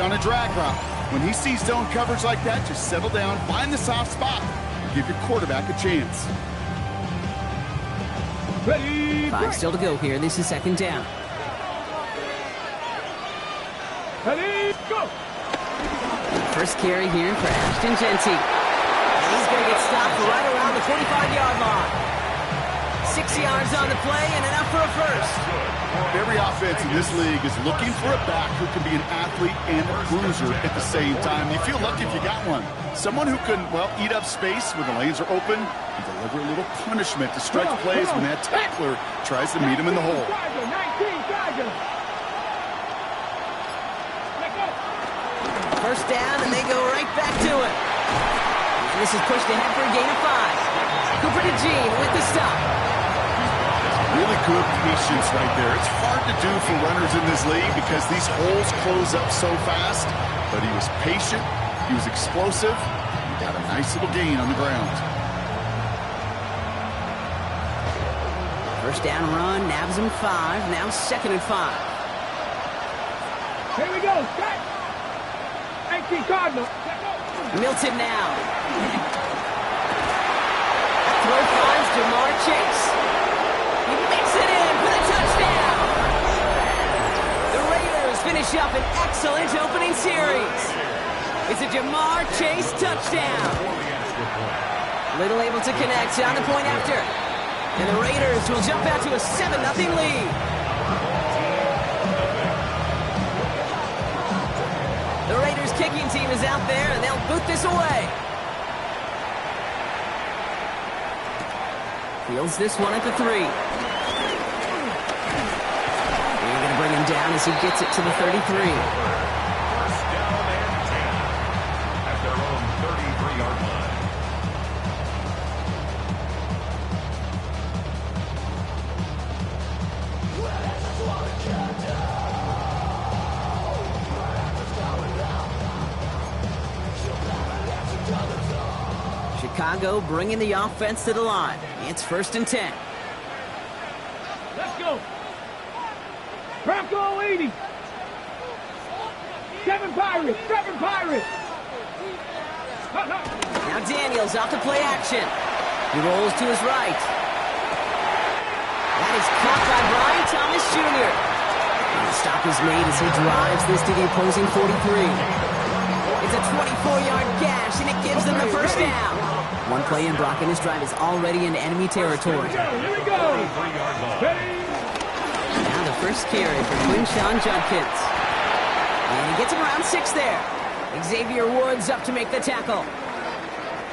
on a drag route. When he sees zone coverage like that, just settle down, find the soft spot, and give your quarterback a chance. Ready, 5 still to go here. This is second down. ready, go! First carry here for Ashton Genty. And he's going to get stopped right around the 45-yard line. 6 yards on the play and enough for a first. Every offense in this league is looking for a back who can be an athlete and a bruiser at the same time. You feel lucky if you got one. Someone who can, well, eat up space when the lanes are open and deliver a little punishment to stretch plays when that tackler tries to meet him in the hole. 19, First down, and they go right back to it. And this is pushed ahead for a gain of 5. Cooper to Jean with the stop. Really good patience right there. It's hard to do for runners in this league because these holes close up so fast. But he was patient, he was explosive, he got a nice little gain on the ground. First down run, nabs him 5. Now second and 5. here we go, set! 18 Cardinal. Milton now. Throw finds Jamar Chase. He makes it in for the touchdown. The Raiders finish up an excellent opening series. It's a Jamar Chase touchdown. Little able to connect on the point after. And the Raiders will jump out to a 7-0 lead. The Raiders kicking team is out there, and they'll boot this away. Fields this one at the 3. They're going to bring him down as he gets it to the 33. First down and 10 at their own 33-yard line. Chicago bringing the offense to the line. It's first and 10. Let's go. Bronco 80. 7 Pirates, 7 Pirates. Now Daniels off to play action. He rolls to his right. That is caught by Brian Thomas Jr. And the stop is made as he drives this to the opposing 43. It's a 24-yard gash, and it gives them the first down. One play in, Brock, and his drive is already into enemy territory. Here we go. Now the first carry for Quinshawn Judkins. And he gets him around 6 there. Xavier Woods up to make the tackle.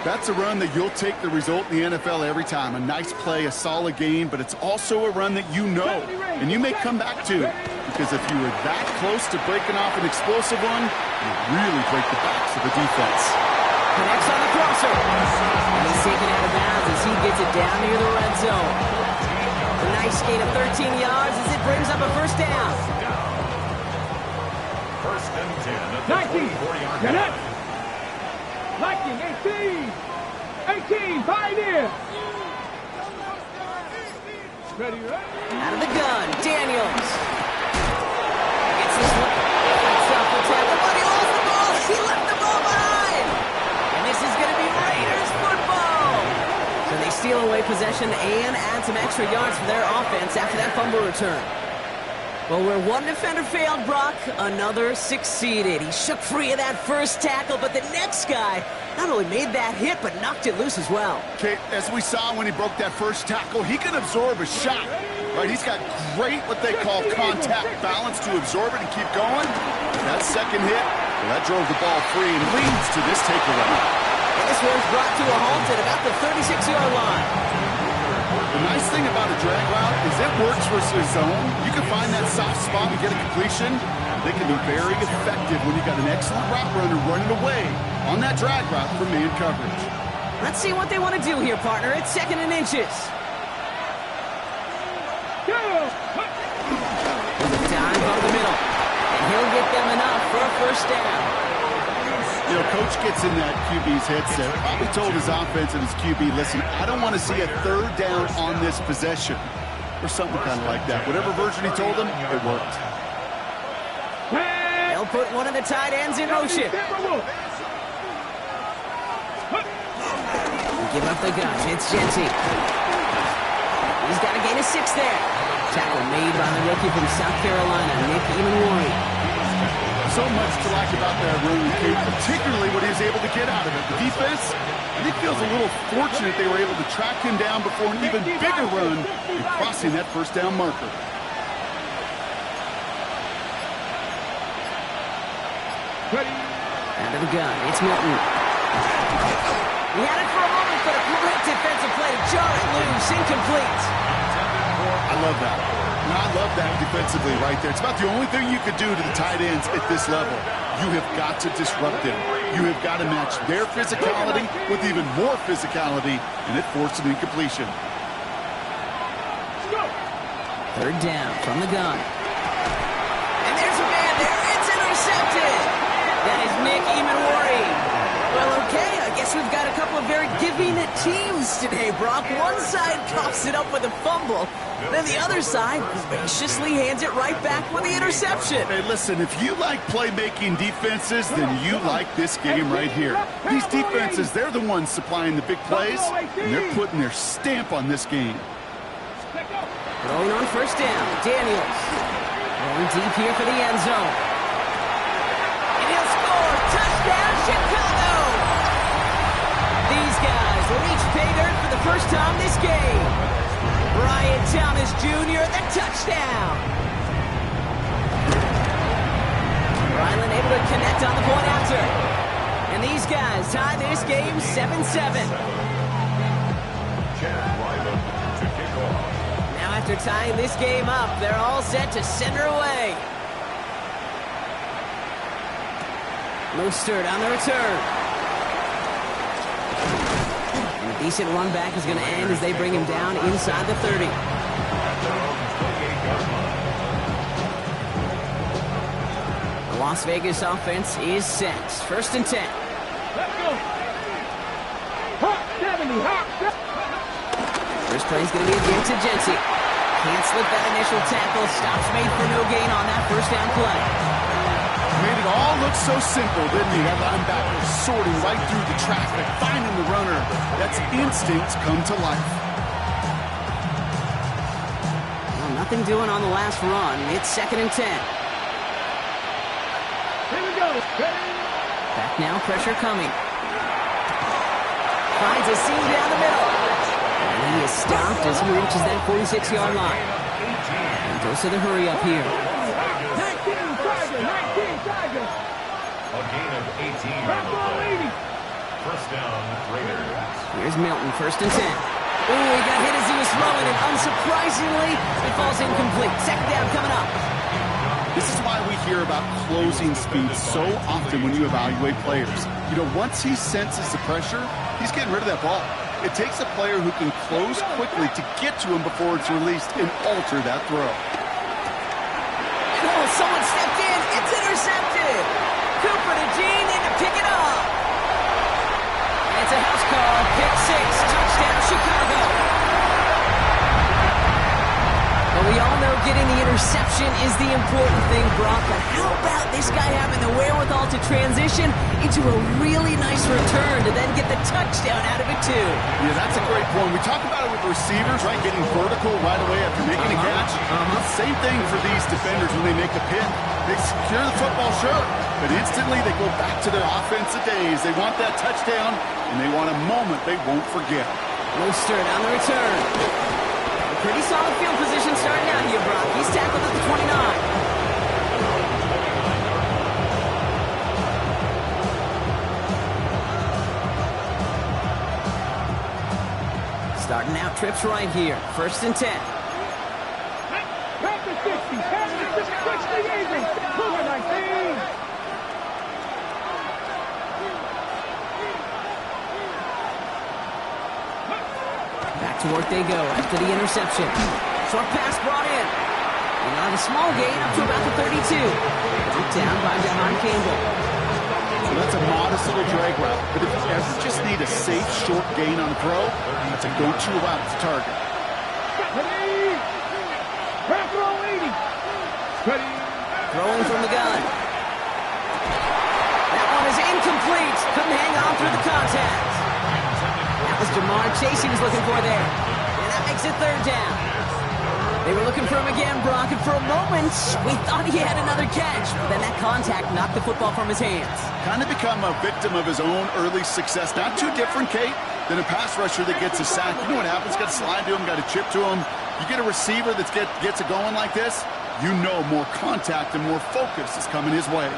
That's a run that you'll take the result in the NFL every time. A nice play, a solid game, but it's also a run that you know and you may come back to. Because if you were that close to breaking off an explosive one, you really break the backs of the defense. Connects on the crosser. And he's taken out of bounds as he gets it down near the red zone. A nice gain of 13 yards as it brings up a first down. First and 10 at the 19. 24-yard Get line. up. Liking 18. 18. Pioneer. Ready, ready. Out of the gun, Daniels. Gets this one. That's off the tackle, but he lost the ball. He left the ball behind. And this is going to be Raiders football. So they steal away possession and add some extra yards for their offense after that fumble return. Well, where one defender failed, Brock, another succeeded. He shook free of that first tackle, but the next guy not only made that hit, but knocked it loose as well. Okay, as we saw when he broke that first tackle, he can absorb a shot. Right, he's got great, what they call contact balance to absorb it and keep going. That second hit, well, that drove the ball free and leads to this takeaway. And this one's brought to a halt at about the 36-yard line. The nice thing about a drag route is it works versus zone. You can find that soft spot and get a completion. They can be very effective when you got an excellent route runner running away on that drag route for man coverage. Let's see what they want to do here, partner. It's second and inches. There's a dive over the middle, and he'll get them enough for a first down. You know, Coach gets in that QB's headset, probably told his offense and his QB, listen, I don't want to see a third down on this possession, or something kind of like that. Whatever version he told him, it worked. They'll They'll put one of the tight ends in motion. Give up the gun. It's Genty. He's got to gain a 6 there. Tackle made by the rookie from South Carolina, Nick Emenwari. So much to like about that run, Kate, particularly what he was able to get out of it. The defense, I think, feels a little fortunate they were able to track him down before an even bigger run and crossing that first down marker. Out of the gun, it's Milton. He had it for a moment, but a great defensive play to jar it loose, incomplete. I love that. And I love that defensively right there. It's about the only thing you could do to the tight ends at this level. You have got to disrupt them. You have got to match their physicality with even more physicality, and it forced an incompletion. Third down from the gun. And there's a man there. It's intercepted. That is Nick Emenwari. Well, okay, I guess we've got a couple of very giving teams today, Brock. One side coughs it up with a fumble, then the other side graciously hands it right back with the interception. Hey, listen, if you like playmaking defenses, then you like this game right here. These defenses, they're the ones supplying the big plays, and they're putting their stamp on this game. Throwing on first down, Daniels. Going deep here for the end zone. And he'll score. Touchdown, Chicago! These guys will each pay dirt for the first time this game. Brian Thomas Jr., the touchdown. Ryland able to connect on the point after. And these guys tie this game 7-7. To kick off. Now after tying this game up, they're all set to send her away. Mostert on the return. And a decent run back is going to end as they bring him down inside the 30. The Las Vegas offense is set. First and 10. Let's go. Hot 70, hot 70. First play is going to be again to Genty. Can't slip that initial tackle. Stops made for no gain on that first down play. Made it all look so simple, didn't he? That linebacker sorting right through the traffic, finding the runner. That's instinct come to life. Well, nothing doing on the last run. It's second and 10. Here we go. Back now, pressure coming. Finds a seam down the middle. And he is stopped as he reaches that 46-yard line. And goes to the hurry up here. 19 Tigers. A gain of 18 on the play. First down, Raiders. Here's Milton, first and 10. Ooh, he got hit as he was throwing, and unsurprisingly, it falls incomplete. Second down coming up. This is why we hear about closing speed so often when you evaluate players. You know, once he senses the pressure, he's getting rid of that ball. It takes a player who can close quickly to get to him before it's released and alter that throw. Oh, someone stepped in. It's intercepted. Cooper to Gene in to pick it up. And it's a house call. Pick 6. Touchdown, Chicago. Well, we all know getting the interception is the important thing, Brock, but how about this guy having the wherewithal to transition into a really nice return to then get the touchdown out of it, too? Yeah, that's a great point. We talk about it with receivers, right, getting vertical right away after making a catch. Same thing for these defenders when they make a pin. They secure the football, sure, but instantly they go back to their offensive days. They want that touchdown, and they want a moment they won't forget. Mostert on the return. Pretty solid field position starting out here, Brock. He's tackled at the 29. Starting out trips right here. First and 10. Back to 60. Back to 60. Eagles. Number 19. Back to work they go after the interception. Short pass brought in. And on a small gain up to about the 32. Knocked down by Jahan Campbell. So that's a modest little drag route. But if you ever just need a safe, short gain on a throw, that's a go-to route to target. Back row 80. Ready. Throwing from the gun. That one is incomplete. Couldn't hang on through the contact. That was Jamar Chase he was looking for there. And that makes it third down. They were looking for him again, Brock, and for a moment, we thought he had another catch. But then that contact knocked the football from his hands. Kind of become a victim of his own early success. Not too different, Kate, than a pass rusher that gets a sack. You know what happens? Got to slide to him, got to chip to him. You get a receiver that gets it going like this, you know more contact and more focus is coming his way.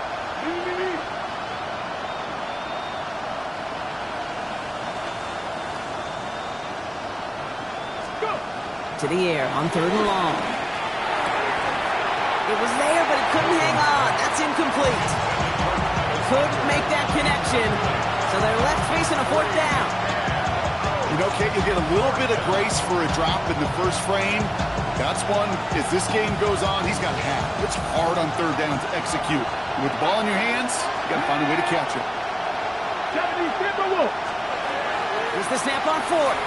To the air on third and long. It was there, but it couldn't hang on. That's incomplete. Couldn't make that connection. So they're left facing a fourth down. You know, Kate, you'll get a little bit of grace for a drop in the first frame. That's one, as this game goes on, he's got half. It's hard on third down to execute. With the ball in your hands, you got to find a way to catch it. Here's the snap on fourth.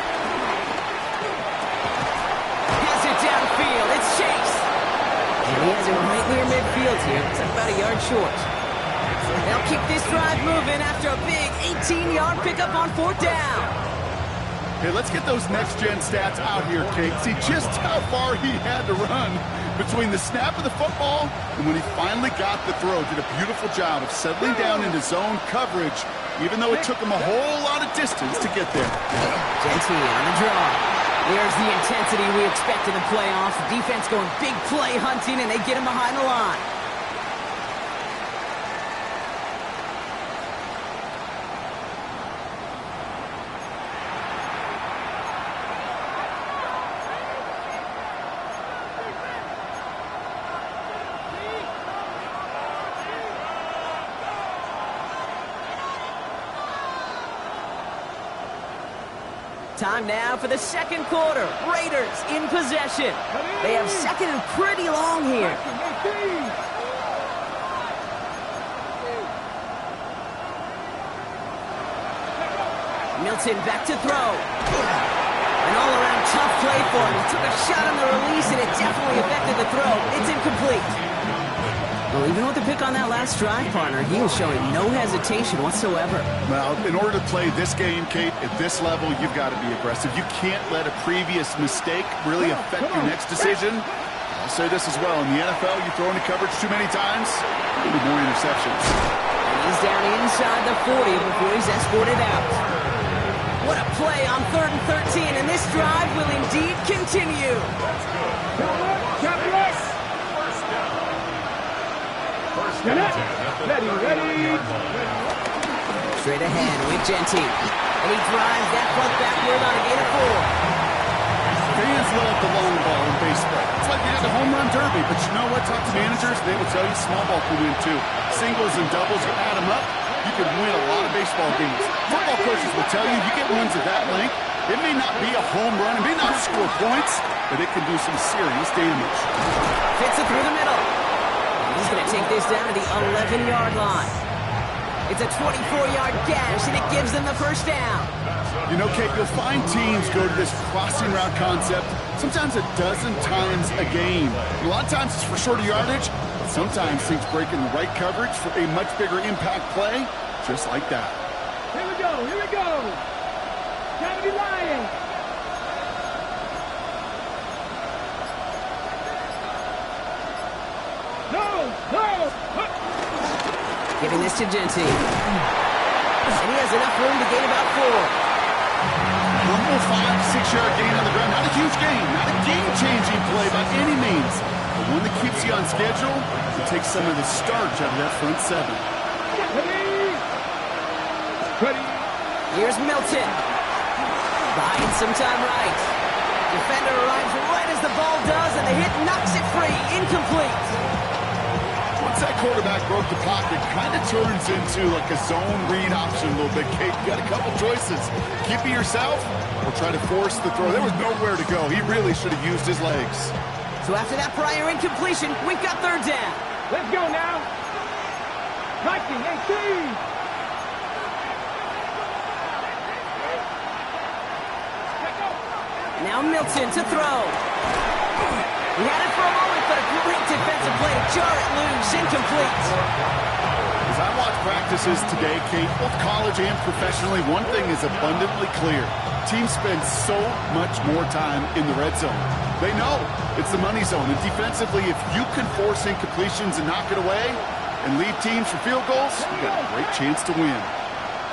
Has it downfield. It's Chase. And he has it right near midfield here. It's about a yard short. They'll keep this drive moving after a big 18-yard pickup on fourth down. Hey, let's get those next-gen stats out here, Kate. See just how far he had to run between the snap of the football and when he finally got the throw. Did a beautiful job of settling down into zone coverage, even though it took him a whole lot of distance to get there. Genty on the draw. There's the intensity we expect in the playoffs. The defense going big play hunting, and they get him behind the line. Time now for the second quarter. Raiders in possession. They have second and pretty long here. Milton back to throw. An all-around tough play for him. He took a shot on the release, and it definitely affected the throw. It's incomplete. Well, even with the pick on that last drive, partner, he was showing no hesitation whatsoever. Well, in order to play this game, Kate, at this level, you've got to be aggressive. You can't let a previous mistake really affect your next decision. I'll say this as well. In the NFL, you throw into coverage too many times, there'll be more interceptions. And he's down inside the 40 before he's escorted out. What a play on 3rd and 13, and this drive will indeed continue. Ready. Straight ahead with Genty. And he drives that punt backward on a gain of 4. Fans love the long ball in baseball. It's like you had the home run derby, but you know what? Talk to managers, they will tell you small ball can win too. Singles and doubles, you add them up, you can win a lot of baseball games. Football coaches will tell you, you get runs of that length, it may not be a home run, it may not score points, but it can do some serious damage. Fits it through the middle. He's going to take this down to the 11-yard line. It's a 24-yard gash, and it gives them the first down. You know, Kate, you'll find teams go to this crossing route concept sometimes a dozen times a game. A lot of times it's for shorter yardage, but sometimes things break in the right coverage for a much bigger impact play, just like that. Here we go. Gotta be lying. No. Giving this to Genty. And he has enough room to gain about 4. Humble 5-6-yard gain on the ground. Not a huge gain, not a game-changing play by any means, but one that keeps you on schedule and takes some of the starch out of that front 7. Ready. Here's Milton. Buying some time right. Defender arrives right as the ball does, and the hit knocks it free. Incomplete. Once that quarterback broke the pocket, kind of turns into like a zone read option a little bit. Kate, you got a couple choices. Keep it yourself or try to force the throw. There was nowhere to go. He really should have used his legs. So after that prior incompletion, we've got third down. Let's go now. 19-18. Now Milton to throw. He had it for a moment, but a great defensive play to jar it loose. Incomplete. As I watched practices today, Kate, both college and professionally, one thing is abundantly clear. Teams spend so much more time in the red zone. They know it's the money zone. And defensively, if you can force incompletions and knock it away and lead teams for field goals, you got a great chance to win.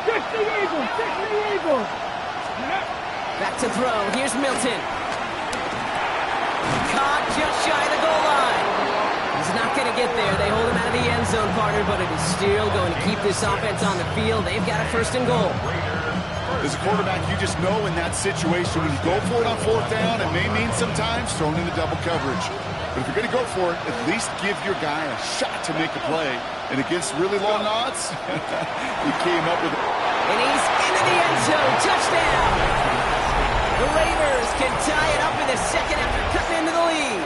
60 Eagles! 60 Eagles! Back to throw. Here's Milton. Caught just shy of the goal line. He's not going to get there. They hold him out of the end zone, partner, but it is still going to keep this offense on the field. They've got a first and goal. As a quarterback, you just know in that situation, when you go for it on fourth down, it may mean sometimes thrown into double coverage. But if you're going to go for it, at least give your guy a shot to make a play. And against really long odds, he came up with it. And he's into the end zone. Touchdown! The Raiders can tie it up in the second after cutting into the lead.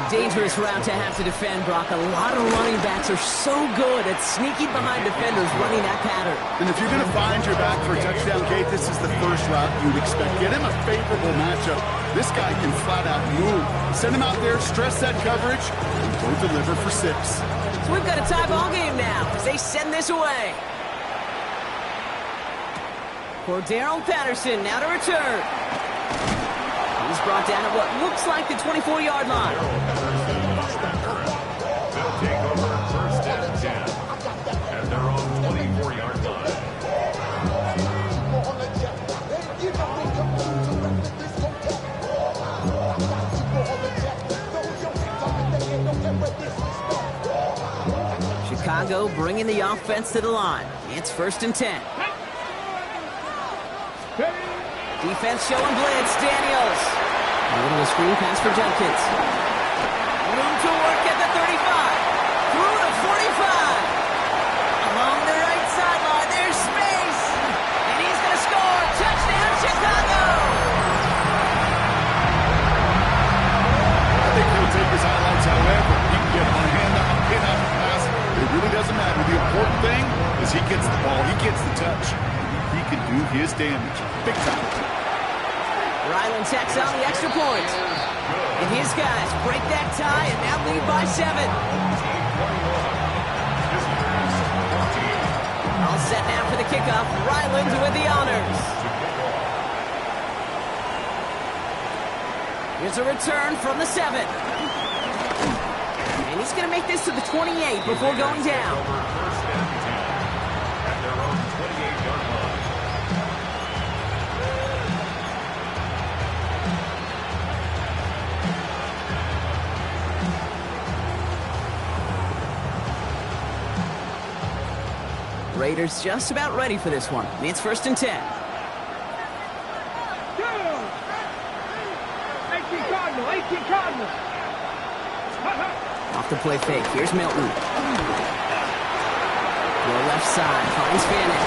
Dangerous route to have to defend, Brock. A lot of running backs are so good at sneaking behind defenders running that pattern. And if you're going to find your back for a touchdown, Kate, this is the first route you'd expect. Get him a favorable matchup. This guy can flat out move. Send him out there, stress that coverage, and go deliver for 6. So we've got a tie ball game now as they send this away. Cordero Patterson now to return. He's brought down at what looks like the 24-yard line. They'll take over first and 10 at their own 24-yard line. Chicago bringing the offense to the line. It's first and 10. Defense showing blitz. Daniels. A little screen pass for Judkins. Room to work at the 35. Through the 45. Along the right sideline. There's space. And he's going to score. Touchdown, Chicago. I think he'll take his highlights however. He can get on a handoff, pin-up, pass. It really doesn't matter. The important thing is he gets the ball. He gets the touch. He can do his damage. Big time. Ryland tacks on the extra point. And his guys break that tie and now lead by 7. All set now for the kickoff. Ryland with the honors. Here's a return from the 7. And he's going to make this to the 28 before going down. At their own 28-yard line. Raiders just about ready for this one. It's first and 10. 18 Cardinal, 18 Cardinal. Off the play fake. Here's Milton. Go left side. Finds Fannin.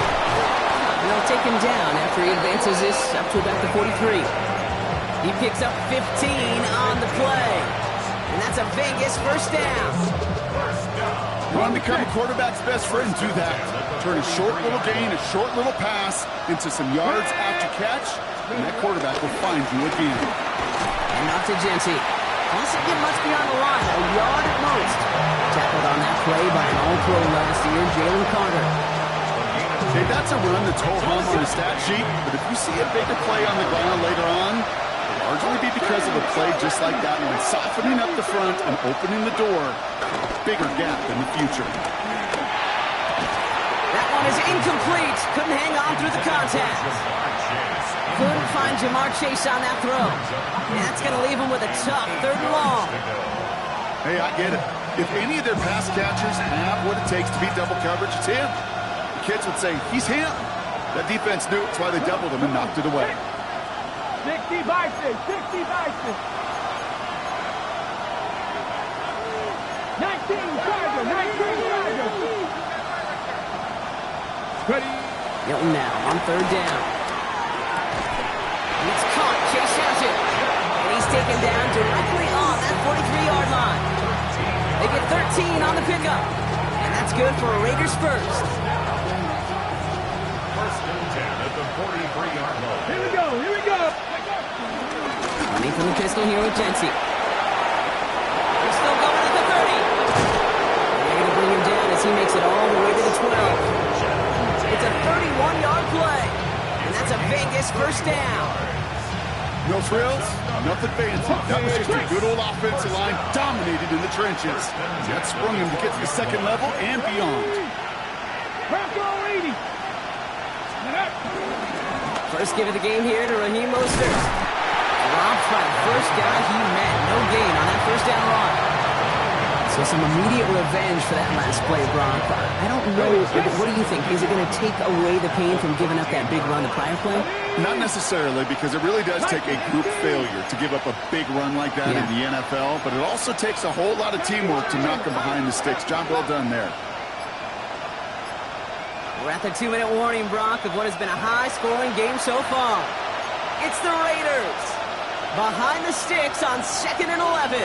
And they'll take him down after he advances this up to about the 43. He picks up 15 on the play. And that's a Vegas first down. You want to become a quarterback's best friend, do that. Turn a short little gain, a short little pass into some yards after catch, and that quarterback will find you again. And not to Genty. Doesn't get much beyond the line, a yard at most. Tackled on that play by an all-pro last year, Jalen Carter. Okay, that's a run that's ho-hum on the stat sheet, but if you see a bigger play on the ground later on, it'll largely be because of a play just like that one, softening up the front and opening the door for a bigger gap in the future. That one is incomplete. Couldn't hang on through the contact. Couldn't find Jamar Chase on that throw. And that's going to leave him with a tough 3rd and long. Hey, I get it. If any of their pass catchers have what it takes to beat double coverage, it's him. The kids would say, he's him. That defense knew it. That's why they doubled him and knocked it away. 60 Bison, 60 Bison. 19 Charger, 19 Charger. Ready. Milton now on 3rd down. It's caught. Chase has it. And he's taken down directly on that 43-yard line. They get 13 on the pickup. And that's good for a Raiders first. First and 10 at the 43-yard line. Here we go, here we go. Running from the pistol here with Genty. They're still going at the 30. They're going to as he makes it all the way to the 12. It's a 31-yard play, and that's a Vegas first down. No frills, nothing fancy. That was just a good old offensive line dominated in the trenches. That sprung him to get to the second level and beyond. First give of the game here to Raheem Mostert. Dropped by the first guy he met. No gain on that first down run. So some immediate revenge for that last play, Brock. I don't know. What do you think? Is it going to take away the pain from giving up that big run the prior play? Not necessarily, because it really does take a group failure to give up a big run like that in the NFL, but it also takes a whole lot of teamwork to knock them behind the sticks. Job well done there. We're at the 2-minute warning, Brock, of what has been a high-scoring game so far. It's the Raiders behind the sticks on 2nd and 11.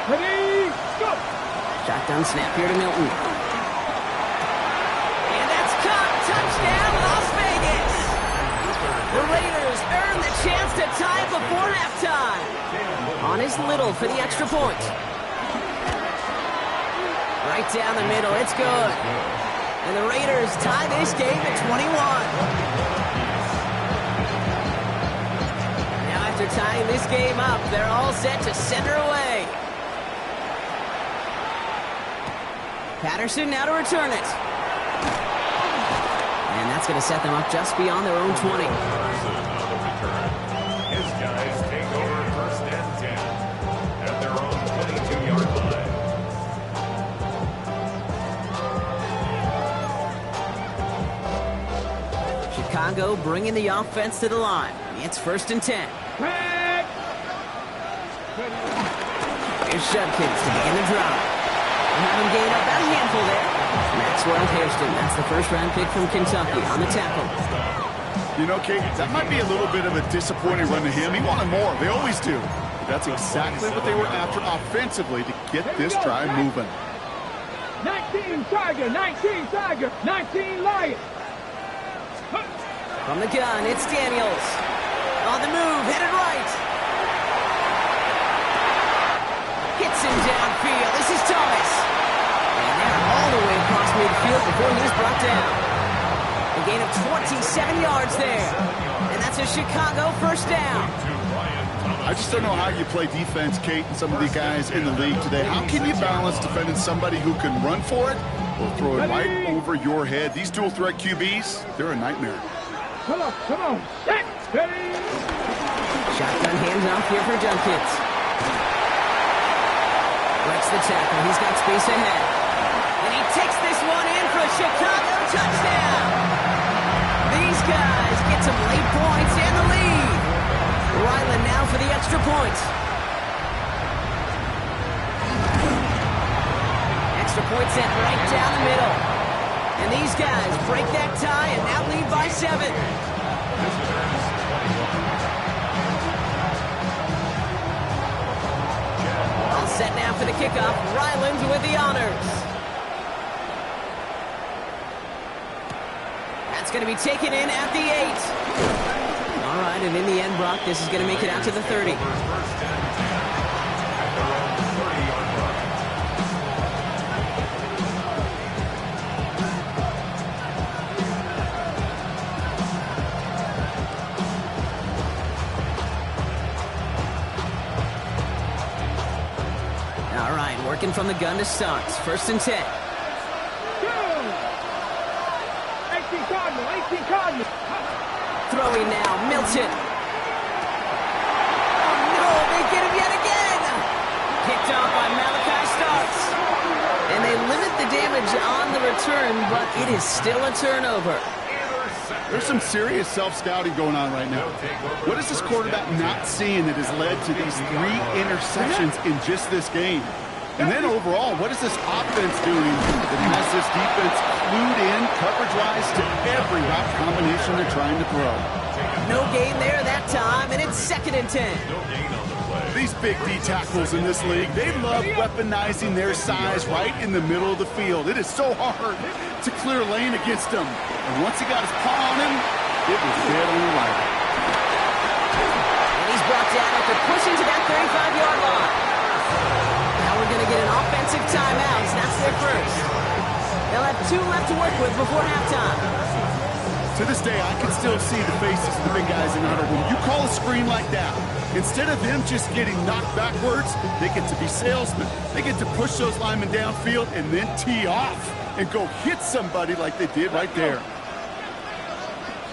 Ready, go! Shotgun snap here to Milton. And that's caught. Touchdown, Las Vegas. The Raiders earn the chance to tie it before halftime. On is Little for the extra point. Right down the middle. It's good. And the Raiders tie this game at 21. Now after tying this game up, they're all set to send her away. Patterson now to return it. And that's going to set them up just beyond their own 20. His guys take over 1st and 10 at their own 22-yard line. Chicago bringing the offense to the line. It's 1st and 10. Here's Judkins to begin the drive. Having gained up that handful there. Maxwell Hairston, that's the first-round pick from Kentucky on the tackle. You know, Kate, that might be a little bit of a disappointing run to him. He wanted more. They always do. But that's exactly what they were after offensively to get this drive moving. 19 Tiger, 19 Tiger, 19 Lion. From the gun, it's Daniels. On the move, headed right. Hits him downfield. This is Thomas. And they're all the way across midfield before he's brought down. A gain of 27 yards there. And that's a Chicago first down. I just don't know how you play defense, Kate, and some of the guys in the league today. How can you balance defending somebody who can run for it or throw it right over your head? These dual-threat QBs, they're a nightmare. Come on, come on. Set, ready. Shotgun hands off here for Judkins. Breaks the tackle. He's got space ahead. And he takes this one in for a Chicago touchdown. These guys get some late points and the lead. Ryland now for the extra point. Extra point sent right down the middle. And these guys break that tie and now lead by 7. All set now for the kickoff. Ryland with the honors. That's going to be taken in at the 8. All right, and in the end, Brock, this is going to make it out to the 30. All right, working from the gun to start. 1st and 10. 18 Cardinal, 18 Cardinal. Throwing now, Milton. Oh no, they get him yet again. Kicked off by Malachi Starks. And they limit the damage on the return, but it is still a turnover. There's some serious self-scouting going on right now. What is this quarterback not seeing that has led to these 3 interceptions in just this game? And then overall, what is this offense doing that has this defense clued in coverage-wise to every route combination they're trying to throw? No gain there that time, and it's 2nd and 10. No gain on the play. These big D tackles in this league, they love weaponizing their size right in the middle of the field. It is so hard to clear lane against them. And once he got his paw on him, it was dead on arrival. And he's brought down after pushing to that 35-yard line. Now we're going to get an offensive timeout. Snaps their first. They'll have 2 left to work with before halftime. To this day, I can still see the faces of the big guys in the huddle. When you call a screen like that, instead of them just getting knocked backwards, they get to be salesmen. They get to push those linemen downfield and then tee off and go hit somebody like they did right there.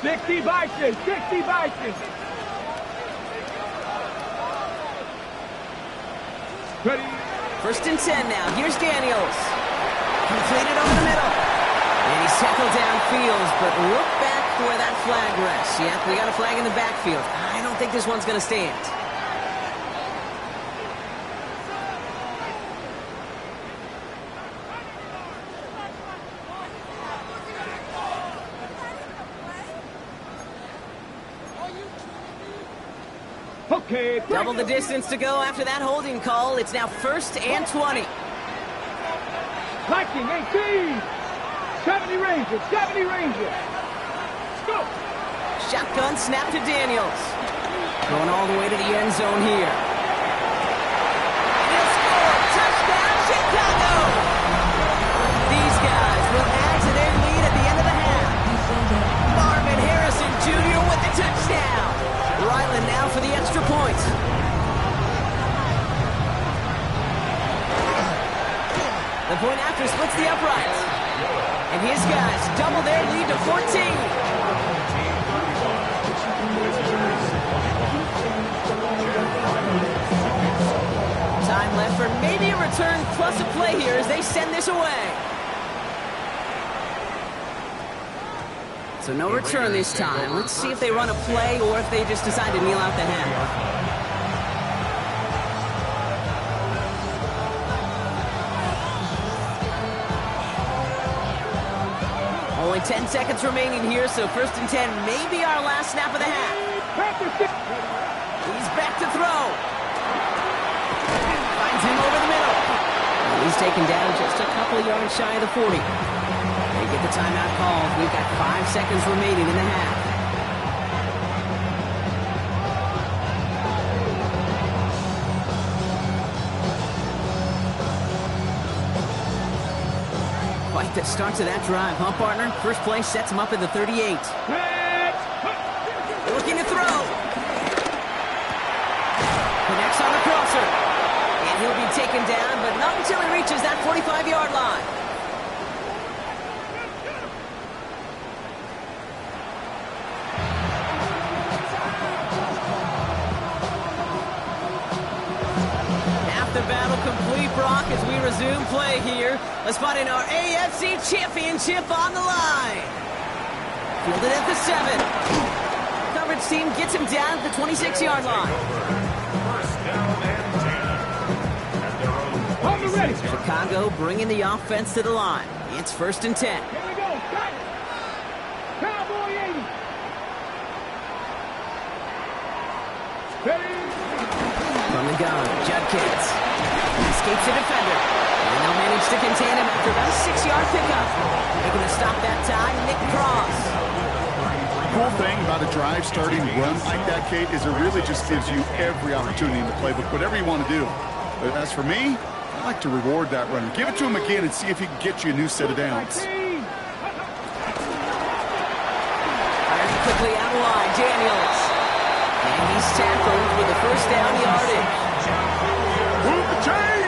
60 Vikings, 60 Vikings. Ready? First and 10 now. Here's Daniels. Completed over the middle. And he's tackled downfield, but look back where that flag rests. Yep, we got a flag in the backfield. I don't think this one's going to stand. Okay. Double the distance to go after that holding call. It's now 1st and 20. Viking 18. 70 Rangers, 70 Rangers. Go. Shotgun snap to Daniels. Going all the way to the end zone here. And he'll score. Touchdown, Chicago. These guys will add to their lead at the end of the half. Marvin Harrison Jr. with the touchdown. Ryland now for the extra point. The point after splits the uprights. And his guys double their lead to 14. Time left for maybe a return plus a play here as they send this away. So no return this time. Let's see if they run a play or if they just decide to kneel out the half. Only 10 seconds remaining here, so 1st and 10 may be our last snap of the half. He's back to throw. Finds him over the middle. And he's taken down just a couple of yards shy of the 40. They get the timeout called. We've got 5 seconds remaining in the half. Quite the start to that drive, huh, partner? First play sets him up at the 38. Looking to throw. Connects on the crosser. And he'll be taken down, but not until he reaches that 45-yard line. The battle complete, Brock, as we resume play here. A spot in our AFC Championship on the line. Fielded at the 7. Coverage team gets him down at the 26-yard line. Chicago bringing the offense to the line. It's 1st and 10. Here we go. Cowboy 80. Ready? From the gun, Judkins. Escapes the defender. And they'll manage to contain him after about a 6-yard pickup. Making a stop that time, Nick Cross. The cool thing about a drive starting run like that, Kate, is it really just gives you every opportunity in the playbook, whatever you want to do. But as for me, I like to reward that runner. Give it to him again and see if he can get you a new set of downs. Fired quickly out of line, Daniels. And he's tackled with the first down yardage. Move the chain!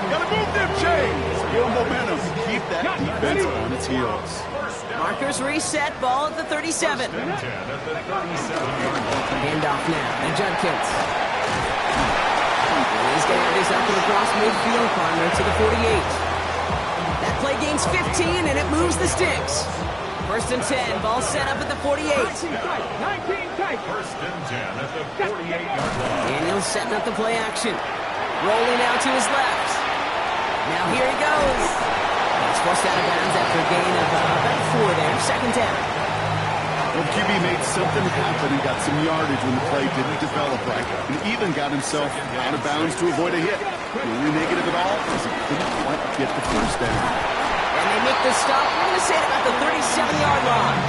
Gotta move them chains! Build momentum. Keep that defense on its heels. Markers reset, ball at the 37. Handoff now to Judkins. He's going to have this up and across midfield, partner, to the 48. That play gains 15, and it moves the sticks. 1st and 10, ball set up at the 48. 19 tight. 1st and 10 at the 48-yard line. Daniels setting up the play action. Rolling out to his left. Now here he goes. He's forced out of bounds after a gain of about 4 there. 2nd down. Well, QB made something happen and got some yardage when the play didn't develop right, and even got himself out of bounds to avoid a hit. The only negative at all is he couldn't quite get the first down. And they make the stop. We're going to say it about the 37-yard line.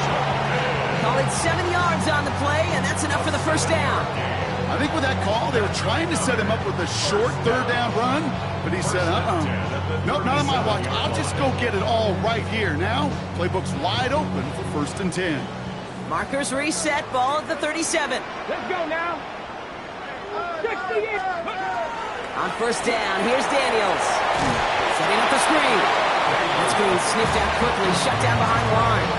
Call it 7 yards on the play, and that's enough for the first down. I think with that call, they were trying to set him up with a short third down run, but he said, nope, not on my watch. I'll just go get it all right here. Now, playbook's wide open for 1st and 10. Markers reset, ball at the 37. Let's go now. 68. On first down, here's Daniels. Setting up the screen. That screen sniffed out quickly, shut down behind the line.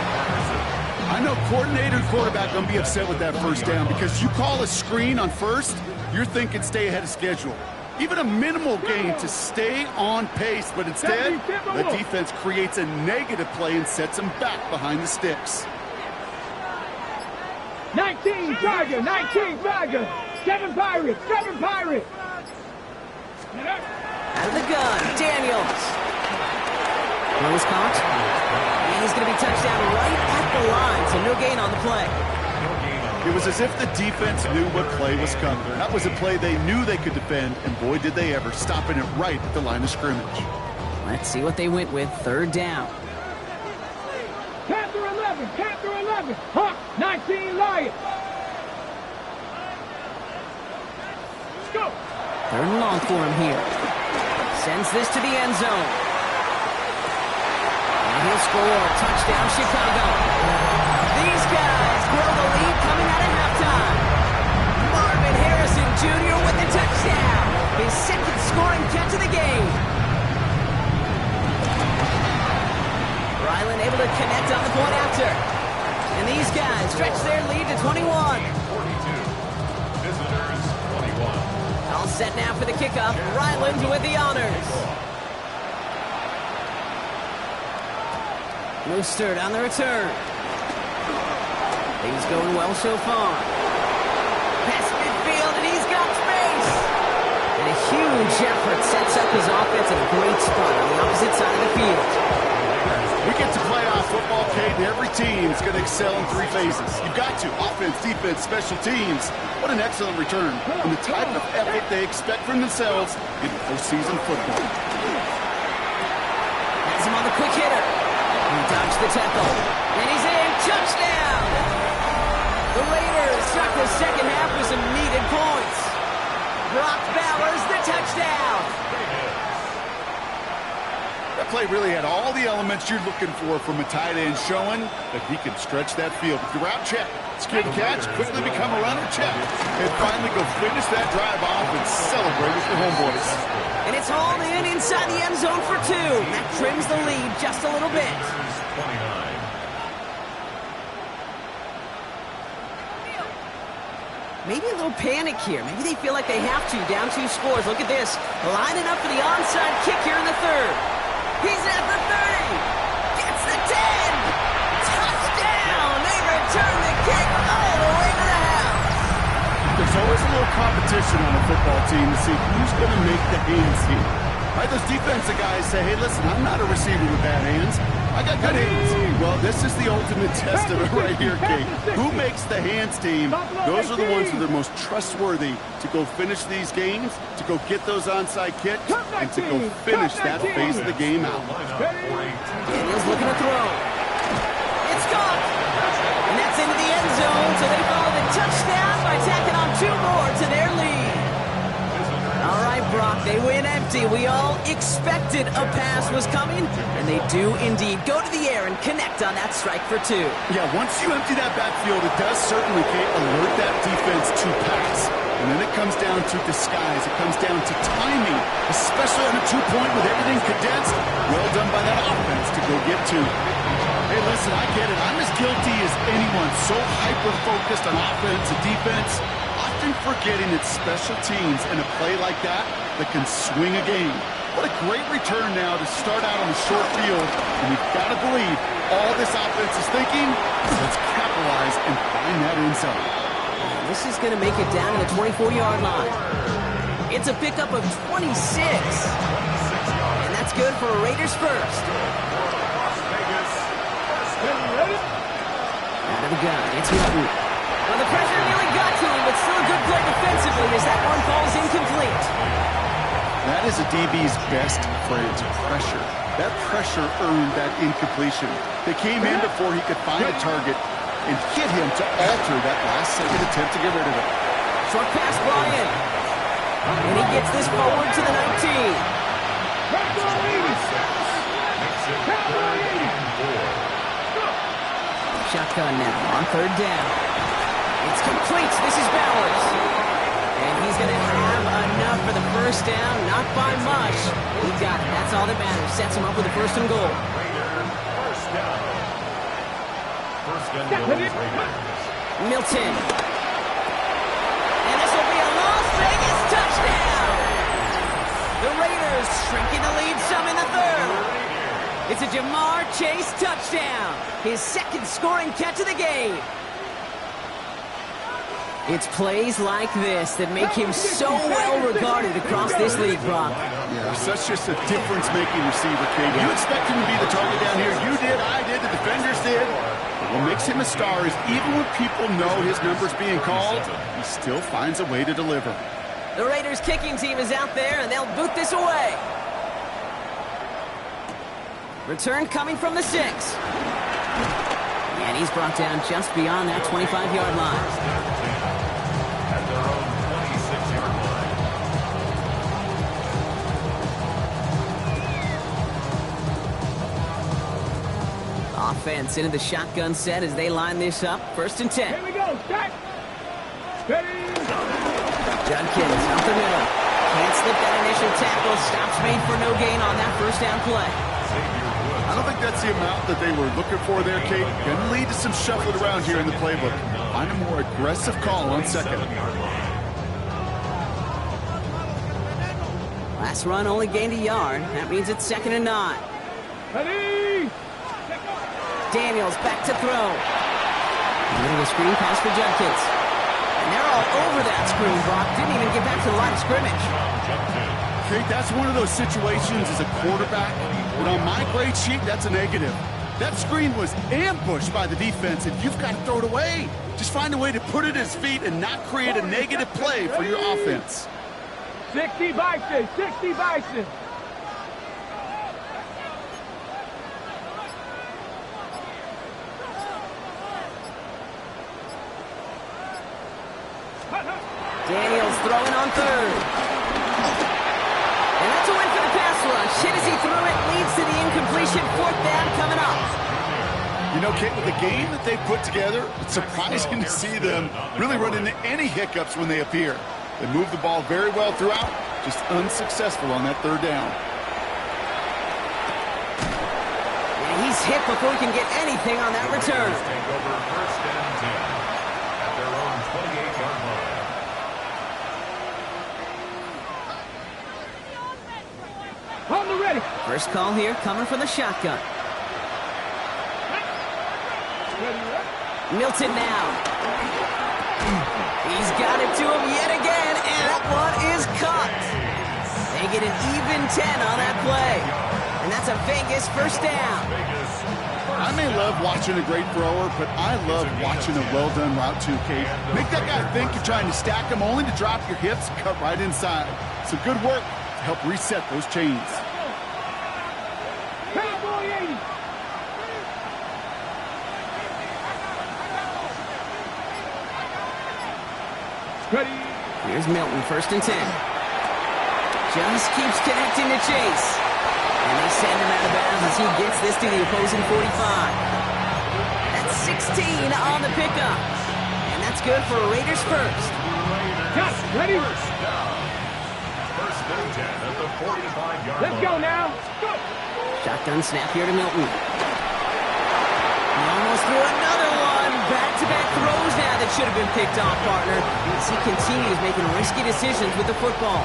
I know coordinator and quarterback going to be upset with that first down because you call a screen on first, you're thinking stay ahead of schedule. Even a minimal gain to stay on pace, but instead, the defense creates a negative play and sets them back behind the sticks. 19 Tiger, 19 Tiger. 7 Pirates, 7 Pirates. Out of the gun, Daniels. Nose caught. And he's going to be touched down right at the line, so no gain on the play. It was as if the defense knew what play was coming. That was a play they knew they could defend, and boy, did they ever, stopping it right at the line of scrimmage. Let's see what they went with. Third down. Panther 11, Panther 11. Hawk 19 Lions. Let's go. Third and long for him here. Sends this to the end zone. And he'll score. Touchdown, Chicago. These guys grow the lead coming out of halftime. Marvin Harrison Jr. with the touchdown. His second scoring catch of the game. Ryland able to connect on the point after. And these guys stretch their lead to 21. 42. Visitors, 21. All set now for the kickoff. Ryland with the honors. Mostert on the return. Things going well so far. Past midfield, and he's got space. And a huge effort sets up his offense in a great spot on the opposite side of the field. We get to playoff football, Kate, and every team is going to excel in 3 phases. You've got to. Offense, defense, special teams. What an excellent return. And the type of effort they expect from themselves in postseason football. Has him on the quick hitter. He dodged the tackle. And he's in. Touchdown! The Raiders start the second half with some needed points. Brock Bowers, the touchdown. That play really had all the elements you're looking for from a tight end, showing that he can stretch that field. With the route check, secure the catch, quickly become a runner, check, and finally go finish that drive off and celebrate with the homeboys. And it's hauled in inside the end zone for 2. That trims the lead just a little bit. 29. Maybe a little panic here. Maybe they feel like they have to. Down 2 scores. Look at this. Lining up for the onside kick here in the third. He's at the 30. Gets the 10. Touchdown. They return the kick all the way to the house. There's always a little competition on a football team to see who's going to make the hands here. Right, those defensive guys say, hey, listen, I'm not a receiver with bad hands. I got good hands. Well, this is the ultimate test of it right here, Kate. Who makes the hands team? Those are the ones that are most trustworthy to go finish these games, to go get those onside kicks, and to go finish that phase of the game out. Daniels looking to throw. It's caught. And that's into the end zone, so they follow the touchdown by tacking on 2 more to their lead. All right, Brock, they win empty. We all expected a pass was coming, and they do indeed go to the air and connect on that strike for 2. Yeah, once you empty that backfield, it does certainly, Kate, alert that defense to pass. And then it comes down to disguise. It comes down to timing, especially on a 2-point with everything condensed. Well done by that offense to go get 2. Hey, listen, I get it. I'm as guilty as anyone. So hyper-focused on offense and defense, often forgetting it's special teams and a play like that can swing a game. What a great return now to start out on the short field. And you've got to believe all this offense is thinking is let's capitalize and find that inside. This is going to make it down to the 24-yard line. It's a pickup of 26. And that's good for a Raiders first. Ready? Out Out of the gun. It's Milton. Well, the pressure nearly got to him, but still a good play defensively as that one falls incomplete. That is a DB's best phrase, pressure. That pressure earned that incompletion. They came in before he could find a target and hit him to alter that last-second attempt to get rid of it. Short pass, Brian. And he gets this forward to the 19. Shotgun now on third down. It's complete. This is Bowers. And he's going to have enough for the first down. Not by much. He got it. That's all that matters. Sets him up with a first and goal. First down. First and goal, Raiders. Milton. And this will be a Las Vegas touchdown. The Raiders shrinking the lead some in the third. It's a Jamar Chase touchdown. His second scoring catch of the game. It's plays like this that make him so well regarded across this league, Brock. Yeah, such just a difference-making receiver, Kate. You expect him to be the target down here. You did, I did, the defenders did. What makes him a star is even when people know his number's being called, he still finds a way to deliver. The Raiders kicking team is out there, and they'll boot this away. Return coming from the 6. And he's brought down just beyond that 25-yard line. At their own 26-yard line. Offense into the shotgun set as they line this up. First and 10. Here we go. Set. Steady. Judkins up the middle. Can't slip that initial tackle. Stops made for no gain on that first down play. I don't think that's the amount that they were looking for there, Kate. Going to lead to some shuffling around here in the playbook. Find a more aggressive call on second. Last run only gained a yard. That means it's 2nd and 9. Ready. Daniels back to throw. Middle of the screen pass for Judkins. And they're all over that screen, Brock. Didn't even get back to the line of scrimmage. Kate, that's one of those situations as a quarterback, but on my grade sheet, that's a negative. That screen was ambushed by the defense, and you've got to throw it away. Just find a way to put it at his feet and not create a negative play for your offense. 60 Bison. 60 Bison. Daniels throwing on third. And that's a win for the pass rush. Hit as he threw it, leads to the incompletion. 4th down coming up. You know, Kate, with the game that they put together, it's surprising to see them really run into any hiccups when they appear. They move the ball very well throughout, just unsuccessful on that third down. And he's hit before he can get anything on that return. Take over first and 10 at their own 28-yard line. On the ready. First call here coming from the shotgun. Milton now. He's got it to him yet again, and that one is caught. They get an even 10 on that play. And that's a Vegas first down. I may love watching a great thrower, but I love watching a well-done route too, Kate. Make that guy think you're trying to stack him only to drop your hips and cut right inside. Some good work to help reset those chains. Cowboy 80. Ready. Here's Milton, first and 10. Just keeps connecting to Chase. And they send him out of bounds as he gets this to the opposing 45. That's 16 on the pickup. And that's good for Raiders first. Cut. Ready. First down. First and 10 at the 45-yard line. Let's go now. Go. Shotgun snap here to Milton. He almost threw another one. Back-to-back throws now that should have been picked off, partner. As he continues making risky decisions with the football.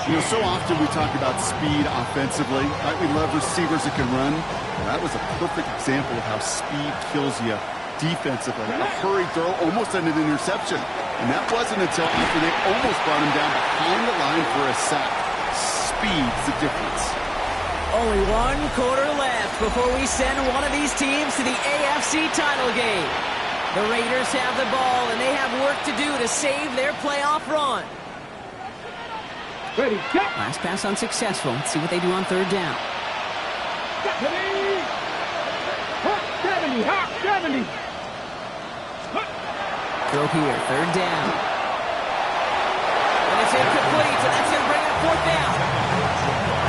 You know, so often we talk about speed offensively, right? We love receivers that can run. Well, that was a perfect example of how speed kills you defensively. A hurried throw almost ended an interception. And that wasn't until after they almost brought him down behind the line for a sack. Speed's the difference. Only one quarter left before we send one of these teams to the AFC title game. The Raiders have the ball, and they have work to do to save their playoff run. Ready, go. Last pass unsuccessful. Let's see what they do on third down. 70, hot 70. Throw here, third down. And it's incomplete, so that's going to bring up fourth down.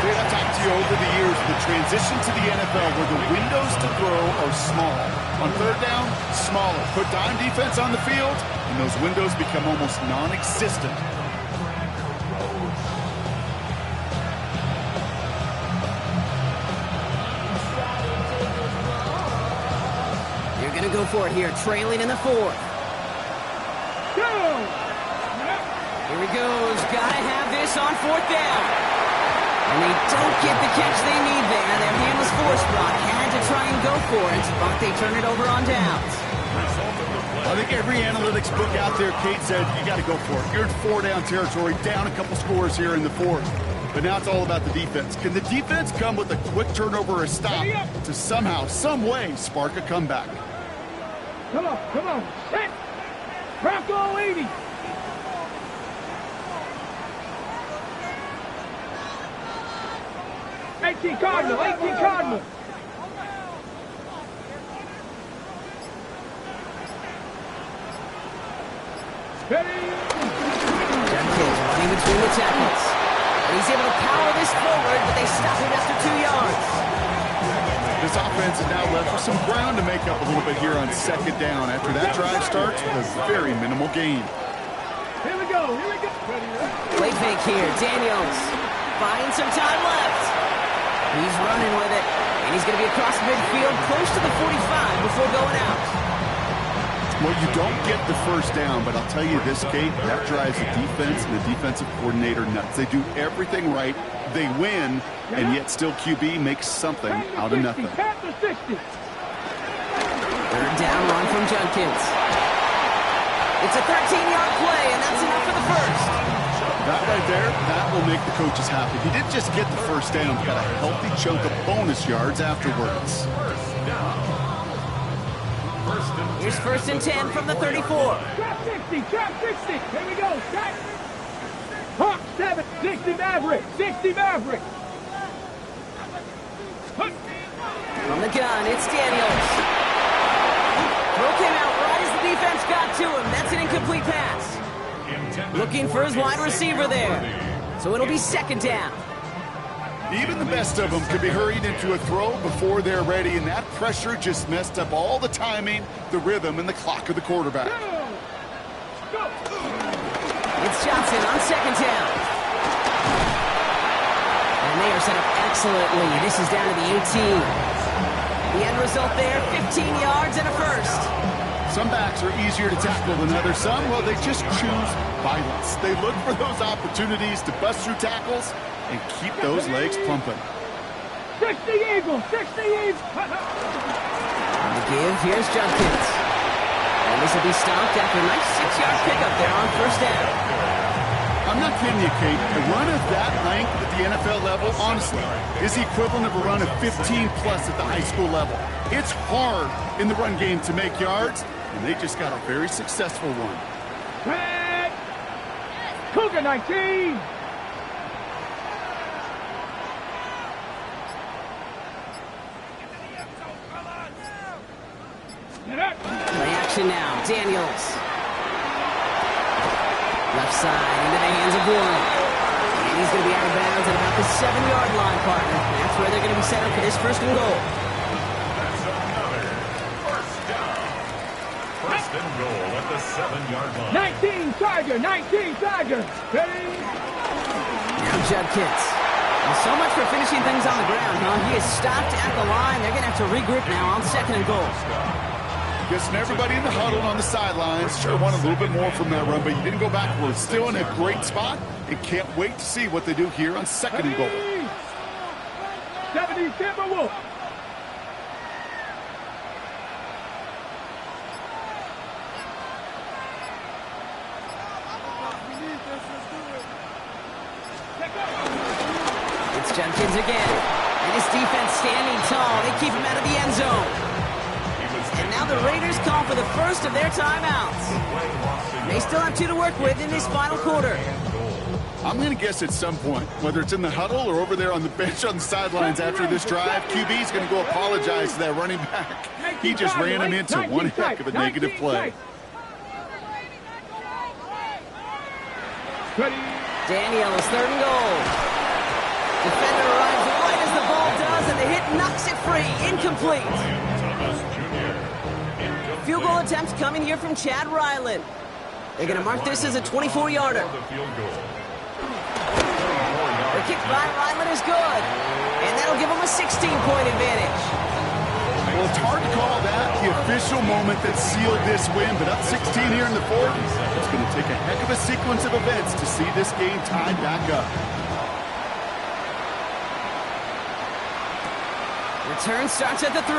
I've talked to you over the years, the transition to the NFL where the windows to throw are small. On third down, smaller. Put dime defense on the field, and those windows become almost non-existent. You're going to go for it here, trailing in the fourth. Go. Here he goes. Got to have this on fourth down. And they don't get the catch they need there. Their hand was forced, Brock. Had to try and go for it, but they turn it over on downs. I think every analytics book out there, Kate said, you got to go for it. You're in four-down territory, down a couple scores here in the fourth. But now it's all about the defense. Can the defense come with a quick turnover or stop to somehow, some way, spark a comeback? Come on. Set. Bronco 80. Cardinal. Ready. Jenkins running between the tackles. And he's able to power this forward, but they stop him after 2 yards. This offense is now left with some ground to make up a little bit here on second down after that drive starts with a very minimal gain. Here we go. Play fake here. Daniels finds some time left. He's running with it, and he's going to be across midfield close to the 45 before going out. Well, you don't get the first down, but I'll tell you this, Kate, that drives the defense and the defensive coordinator nuts. They do everything right. They win, and yet still QB makes something out of nothing. Third down run from Jenkins. It's a 13-yard play, and that's enough for the first. That right there, that will make the coaches happy. He didn't just get the first down, got a healthy chunk of bonus yards afterwards. Here's first and 10 from the 34. Trap 60. Here we go. Set. Hawk 7. 60 Maverick. From the gun, it's Daniels. Throw came out right as the defense got to him. That's an incomplete pass. Looking for his wide receiver there. So it'll be second down. Even the best of them could be hurried into a throw before they're ready, and that pressure just messed up all the timing, the rhythm, and the clock of the quarterback. Go. It's Johnson on second down. And they are set up excellently. This is down to the 18. The end result there, 15 yards and a first. Some backs are easier to tackle than others. Some, well, they just choose violence. They look for those opportunities to bust through tackles and keep those legs pumping. 60 Eagles. On the give, here's Jenkins. And this will be stopped after a nice 6-yard pickup there on first down. I'm not kidding you, Kate. A run of that length at the NFL level, honestly, is the equivalent of a run of 15-plus at the high school level. It's hard in the run game to make yards, and they just got a very successful one. Red. Cougar 19. Play action now. Daniels. Left side into the hands of one. And he's going to be out of bounds at about the 7-yard line, partner. That's where they're going to be set up for this first and goal. That's another first down. First and goal at the 7-yard line. 19 Tiger. Ready? Now Judkins. Well, so much for finishing things on the ground, huh? He is stopped at the line. They're going to have to regroup now on second and goal. Guessing everybody in the huddle on the sidelines sure wanted a little bit more from that run, but you didn't go backwards. Still in a great spot, and can't wait to see what they do here on second and goal. 70 Timberwolf. It's Jenkins again. And this defense standing tall. They keep him out of the end zone. And now the Raiders call for the first of their timeouts. They still have 2 to work with in this final quarter. I'm going to guess at some point, whether it's in the huddle or over there on the bench on the sidelines after this drive, QB is going to go apologize to that running back. He just ran him into one heck of a negative play. Daniels, 3rd and goal. Defender arrives right as the ball does, and the hit knocks it free. Incomplete. Field goal attempts coming here from Chad Ryland. They're going to mark this as a 24-yarder. The kick by Ryland is good, and that'll give him a 16-point advantage. Well, it's hard to call that the official moment that sealed this win, but up 16 here in the 4th, it's going to take a heck of a sequence of events to see this game tied back up. Return starts at the 3.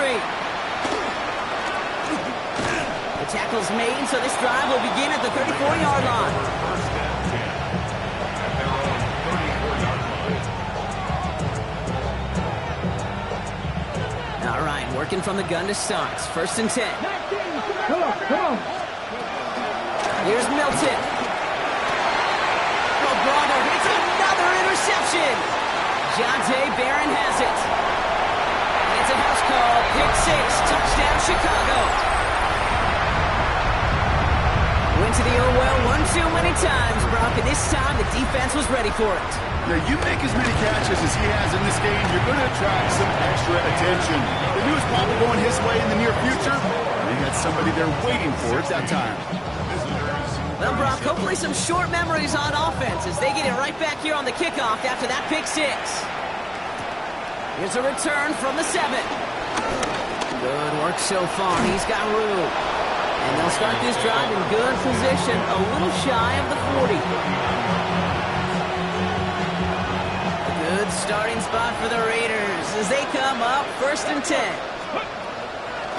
The tackle's made, so this drive will begin at the 34-yard line. All right, working from the gun to start. 1st and 10. Come on. Here's Milton. Oh, Bronner hits another interception. Jonte Barron has it. And it's a house call. Pick 6. Touchdown, Chicago. Went to the Orwell one too many times, Brock, and this time the defense was ready for it. Now, you make as many catches as he has in this game, you're going to attract some extra attention. The news probably going his way in the near future. They had somebody there waiting for it that time. Well, Brock, hopefully some short memories on offense as they get it right back here on the kickoff after that pick 6. Here's a return from the 7. Good work so far. He's got room. And they'll start this drive in good position, a little shy of the 40. A good starting spot for the Raiders as they come up 1st and 10.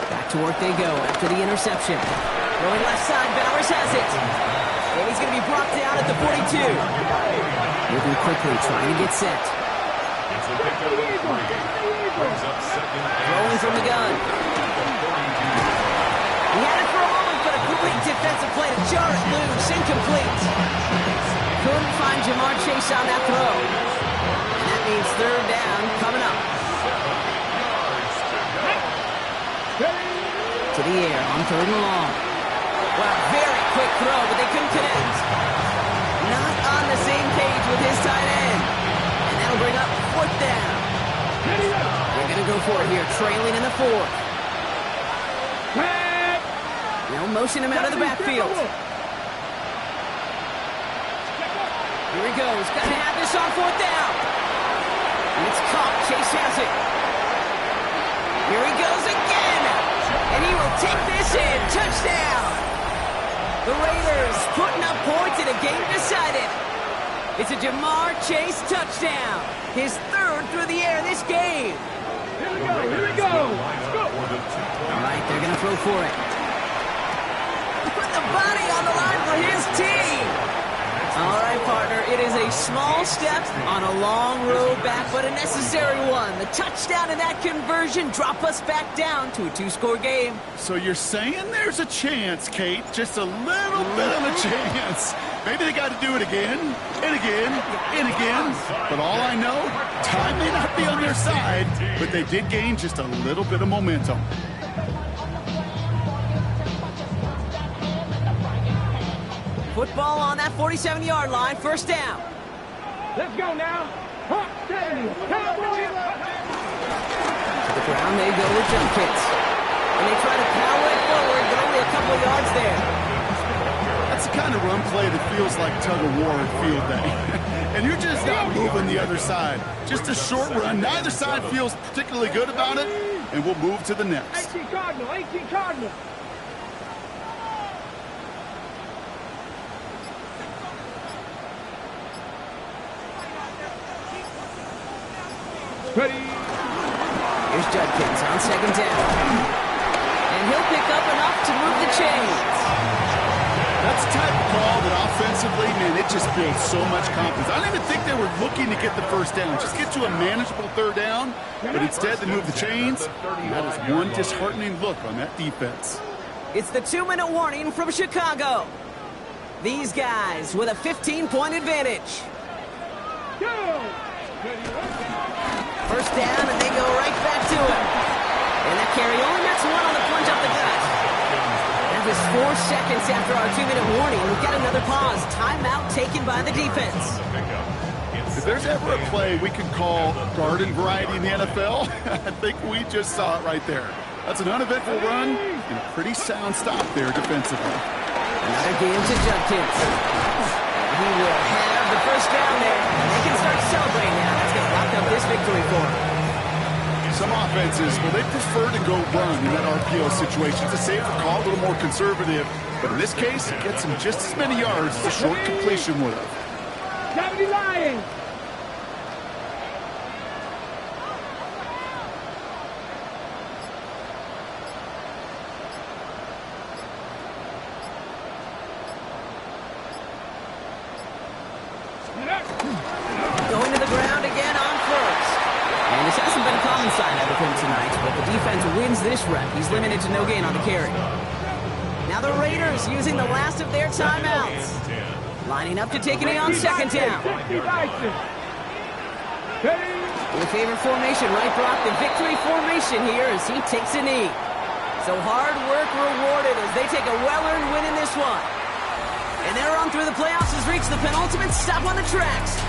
Back to work they go after the interception. Going left side, Bowers has it. And he's going to be brought down at the 42. Moving quickly, trying to get set. Rolling from the gun. He had it for a moment, but a complete defensive play to jar it loose. Incomplete. Couldn't find Jamar Chase on that throw. And that means 3rd down coming up. To the air on 3rd and long. Wow, very quick throw, but they couldn't connect. Not on the same page with his tight end. And that'll bring up 4th down. They're going to go for it here, trailing in the 4th. They'll motion him out of the backfield. Here he goes. Got to have this on 4th down. And it's caught. Chase has it. Here he goes again. And he will take this in. Touchdown. The Raiders putting up points in a game decided. It's a Jamar Chase touchdown. His 3rd through the air this game. Here we go. Let's go. All right, they're going to throw for it. Put the body on the line for his team. All right, partner, it is a small step on a long road back, but a necessary one. The touchdown and that conversion drop us back down to a 2-score game. So you're saying there's a chance, Kate, just a little bit of a chance. Maybe they got to do it again, and again, and again. But all I know, time may not be on their side, but they did gain just a little bit of momentum. Football on that 47-yard line, 1st down. Let's go now. Hot Daniel. Cowboy. To the ground they go with jump kicks. And they try to power it forward, but only a couple of yards there. That's the kind of run play that feels like tug-of-war at field day. And you're just not moving the other side. Just a short run. Neither side feels particularly good about it, and we'll move to the next. 18 Cardinal. Ready. Here's Judkins on 2nd down. And he'll pick up enough to move the chains. That's the type of call that offense defensively, man, it just builds so much confidence. I don't even think they were looking to get the first down. Just get to a manageable third down, but instead they move the chains. And that is one disheartening look on that defense. It's the 2-minute warning from Chicago. These guys with a 15-point advantage. First down, and they go right back to it. And that carry only gets one on the plunge up the gut. That was 4 seconds after our 2-minute warning. We've got another pause. Timeout taken by the defense. If there's ever a play we can call garden variety in the NFL, I think we just saw it right there. That's an uneventful run and a pretty sound stop there defensively. Another game to Judkins. He will have the first down there. They can start celebrating now. That's going to lock up this victory for him. Some offenses, well, they prefer to go run in that RPO situation. It's a safer call, a little more conservative. But in this case, it gets him just as many yards as a short completion would have. 70 Lions. Going to the ground again on first. And this hasn't been a common sign out of him tonight, but the defense wins this rep. He's limited to no gain on the carry. Now the Raiders using the last of their timeouts. Lining up to take a knee on second down. The favorite formation, right, Brock? The victory formation here as he takes a knee. So hard work rewarded as they take a well-earned win in this one. And their run through the playoffs has reached the penultimate stop on the tracks.